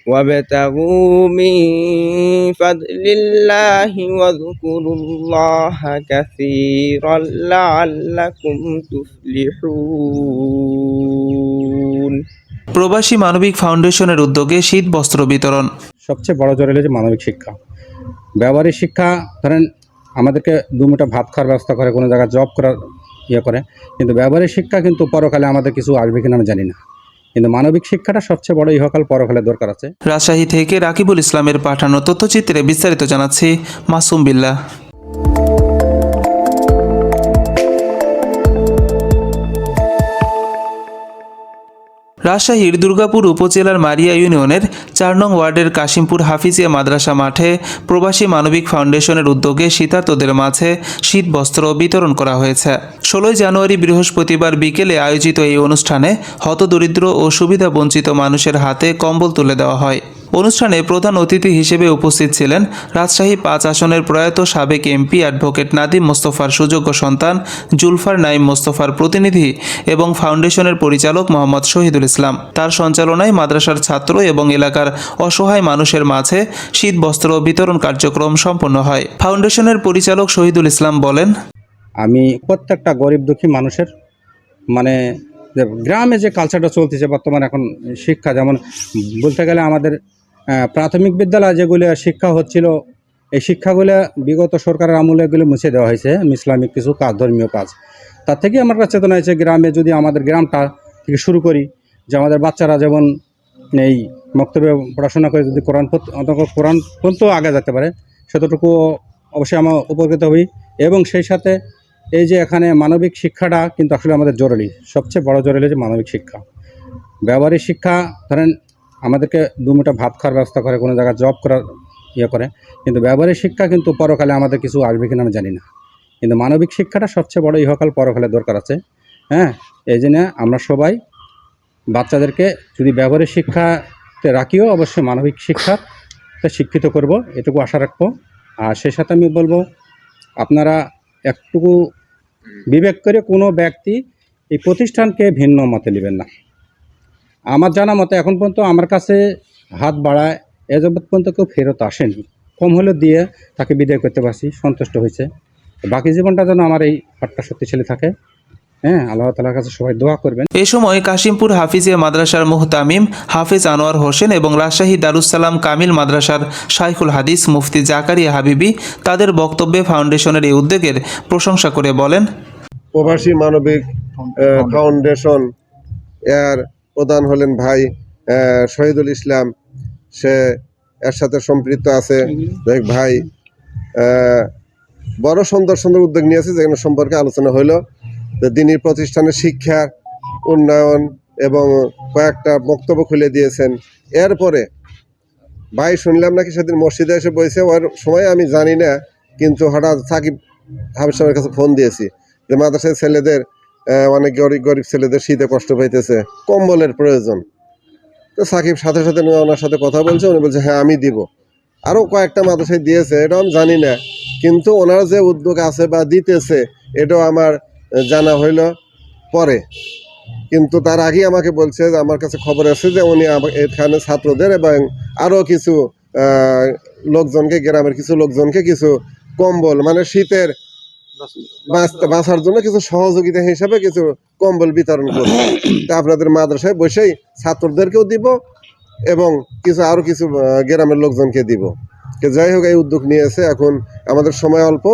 وابتغوا من فضل الله واذكروا الله كثيرا لعلكم تفلحون। প্রবাসী মানবিক ফাউন্ডেশনের উদ্যোগে শীত বস্ত্র বিতরণ। সবচেয়ে বড় জরুরি যে মানবিক শিক্ষা, ব্যবহারিক শিক্ষা। ধরেন আমাদেরকে দুমুঠো ভাত খাওয়ার ব্যবস্থা করে, কোনো জায়গায় জব করার করে, কিন্তু ব্যবহারিক শিক্ষা কিন্তু পরকালে আমাদের কিছু আসবে কিনা আমি জানি না, কিন্তু মানবিক শিক্ষাটা সবচেয়ে বড় ইহকাল পরকালে দরকার আছে। রাজশাহী থেকে রাকিবুল ইসলামের পাঠানো তথ্যচিত্রে বিস্তারিত জানাচ্ছি মাসুম বিল্লাহ। রাজশাহীর দুর্গাপুর উপজেলার মারিয়া ইউনিয়নের ৪ নং ওয়ার্ডের কাশিমপুর হাফিজিয়া মাদ্রাসা মাঠে প্রবাসী মানবিক ফাউন্ডেশনের উদ্যোগে শীতার্তদের মাঝে শীত বস্ত্র বিতরণ করা হয়েছে। ১৬ জানুয়ারি বৃহস্পতিবার বিকেলে আয়োজিত এই অনুষ্ঠানে হতদরিদ্র ও সুবিধাবঞ্চিত মানুষের হাতে কম্বল তুলে দেওয়া হয়। অনুষ্ঠানে প্রধান অতিথি হিসেবে উপস্থিত ছিলেন রাজশাহী ৫ আসনের প্রয়াত সাবেক এমপি অ্যাডভোকেট নাদিম মোস্তফার সুযোগ্য সন্তান জুলফার নাইম মোস্তফার প্রতিনিধি এবং ফাউন্ডেশনের পরিচালক মোহাম্মদ শহীদুল ইসলাম। তার সঞ্চালনায় মাদ্রাসার ছাত্র এবং এলাকার অসহায় মানুষের মাঝে শীত বস্ত্র বিতরণ কার্যক্রম সম্পন্ন হয়। ফাউন্ডেশনের পরিচালক শহীদুল ইসলাম বলেন, আমি প্রত্যেকটা গরিব দুঃখী মানুষের মানে গ্রামে যে কালচারটা চলতেছে বর্তমানে, এখন শিক্ষা যেমন বলতে গেলে আমাদের প্রাথমিক বিদ্যালয় যেগুলো শিক্ষা হচ্ছিল, এই শিক্ষাগুলো বিগত সরকারের আমলে এগুলো মুছে দেওয়া হয়েছে। ইসলামিক কিছু কাজ, ধর্মীয় কাজ, তার থেকে আমার কাছে চেতনা হয়েছে গ্রামে যদি আমাদের গ্রামটা থেকে শুরু করি, যে আমাদের বাচ্চারা যেমন এই মক্তবে পড়াশোনা করে যদি কোরআন পর্যন্ত আগে যেতে পারে, সেতটুকু অবশ্যই আমরা উপকৃত হই। এবং সেই সাথে এই যে এখানে মানবিক শিক্ষাটা কিন্তু আসলে আমাদের জরুরি, সবচেয়ে বড় জরুরি যে মানবিক শিক্ষা। ব্যবহারিক শিক্ষা, ধরেন আমাদেরকে দুমুঠো ভাত খাওয়ার ব্যবস্থা করে, কোনো জায়গায় জব করার করে, কিন্তু ব্যবহারিক শিক্ষা কিন্তু পরকালে আমাদের কিছু আসবে কিনা আমি জানি না, কিন্তু মানবিক শিক্ষাটা সবচেয়ে বড় ইহকাল পরকালে দরকার আছে। হ্যাঁ, এই জন্য আমরা সবাই বাচ্চাদেরকে যদি ব্যবহারিক শিক্ষাতে রাখিও, অবশ্যই মানবিক শিক্ষাতে শিক্ষিত করব, এটুকু আশা রাখবো। আর সেই সাথে আমি বলবো, আপনারা একটুকু বিবেক করে কোনো ব্যক্তি এই প্রতিষ্ঠানকে ভিন্ন মতে নেবেন না। আমার জানা মতে এখন পর্যন্ত আমার কাছে হাত বাড়ায় এ যাবৎ পর্যন্ত কেউ ফেরত আসেনি, কম হলে দিয়ে তাকে বিদায় করতে পারছি, সন্তুষ্ট হয়েছে। বাকি জীবনটা যেন আমার এই হাতটা শক্তিশালী থাকে। হ্যাঁ, আল্লাহ তাআলার কাছে সবাই দোয়া করবেন। এ সময় কাশিমপুর হাফিজিয়া মাদ্রাসার মুহতামিম হাফিজ আনোয়ার হোসেন এবং রাজশাহী দারুস-সালাম কামিল মাদ্রাসার শাইখুল হাদিস মুফতি জাকারিয়া হাবিবি তাদের বক্তব্যে ফাউন্ডেশনের এই উদ্যোগের প্রশংসা করে বলেন, প্রবাসী মানবিক ফাউন্ডেশন এর প্রধান হলেন ভাই শহীদুল ইসলাম, সে এর সাথে সম্পৃক্ত আছে। ভাই বড় সুন্দর সুন্দর উদ্যোগ নিয়েছে, যেগুলো সম্পর্কে আলোচনা হইল। দিনী প্রতিষ্ঠানের শিক্ষার উন্নয়ন এবং কয়েকটা বক্তব্য খুলে দিয়েছেন। এরপরে ভাই শুনলাম নাকি সেদিন মসজিদে এসে বসেছে, ওর সময় আমি জানি না, কিন্তু হঠাৎ সাকিব হাবিব সাহেবের কাছে ফোন দিয়েছি যে মাদ্রাসার ছেলেদের অনেক গরিব ছেলেদের শীতে কষ্ট পাইতেছে, কম্বলের প্রয়োজন। তো সাকিব সাথে সাথে ওনার সাথে কথা বলছে, উনি বলছে হ্যাঁ আমি দিব। আরও কয়েকটা মাদ্রাসায় দিয়েছে, এটাও আমি জানি না, কিন্তু ওনার যে উদ্যোগ আছে বা দিতেছে এটাও আমার জানা হইল পরে। কিন্তু তার আগেই আমাকে বলছে যে আমার কাছে খবর আছে যে উনি এখানে ছাত্রদের এবং আরও কিছু লোকজনকে, গ্রামের কিছু লোকজনকে কিছু কম্বল, মানে শীতের বাঁচার জন্য কিছু সহযোগিতা হিসাবে কিছু কম্বল বিতরণ করবে। তা আপনাদের মাদ্রাসায় বসেই ছাত্রদেরকেও দিব এবং আরও কিছু গ্রামের লোকজনকে দিব। যাই হোক, এই উদ্যোগ নিয়েছে। এখন আমাদের সময় অল্প,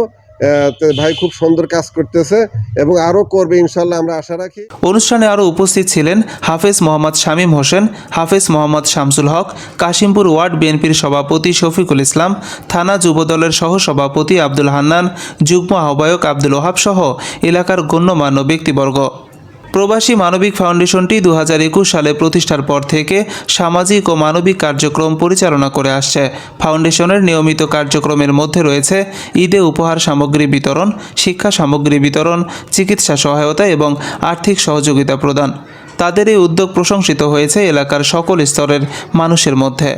ভাই খুব সুন্দর কাজ করতেছে এবং আরও করবে ইনশাল্লাহ, আমরা আশা রাখি। অনুষ্ঠানে আরও উপস্থিত ছিলেন হাফেজ মোহাম্মদ শামীম হোসেন, হাফেজ মোহাম্মদ শামসুল হক, কাশিমপুর ওয়ার্ড বিএনপির সভাপতি শফিকুল ইসলাম, থানা যুবদলের সহসভাপতি আব্দুল হান্নান, যুগ্ম আহ্বায়ক আব্দুল ওহাব সহ এলাকার গণ্যমান্য ব্যক্তিবর্গ। প্রবাসী মানবিক ফাউন্ডেশনটি ২০২১ সালে প্রতিষ্ঠার পর থেকে সামাজিক ও মানবিক কার্যক্রম পরিচালনা করে আসছে। ফাউন্ডেশনের নিয়মিত কার্যক্রমের মধ্যে রয়েছে ঈদে উপহার সামগ্রী বিতরণ, শিক্ষা সামগ্রী বিতরণ, চিকিৎসা সহায়তা এবং আর্থিক সহযোগিতা প্রদান। তাদের এই উদ্যোগ প্রশংসিত হয়েছে এলাকার সকল স্তরের মানুষের মধ্যে।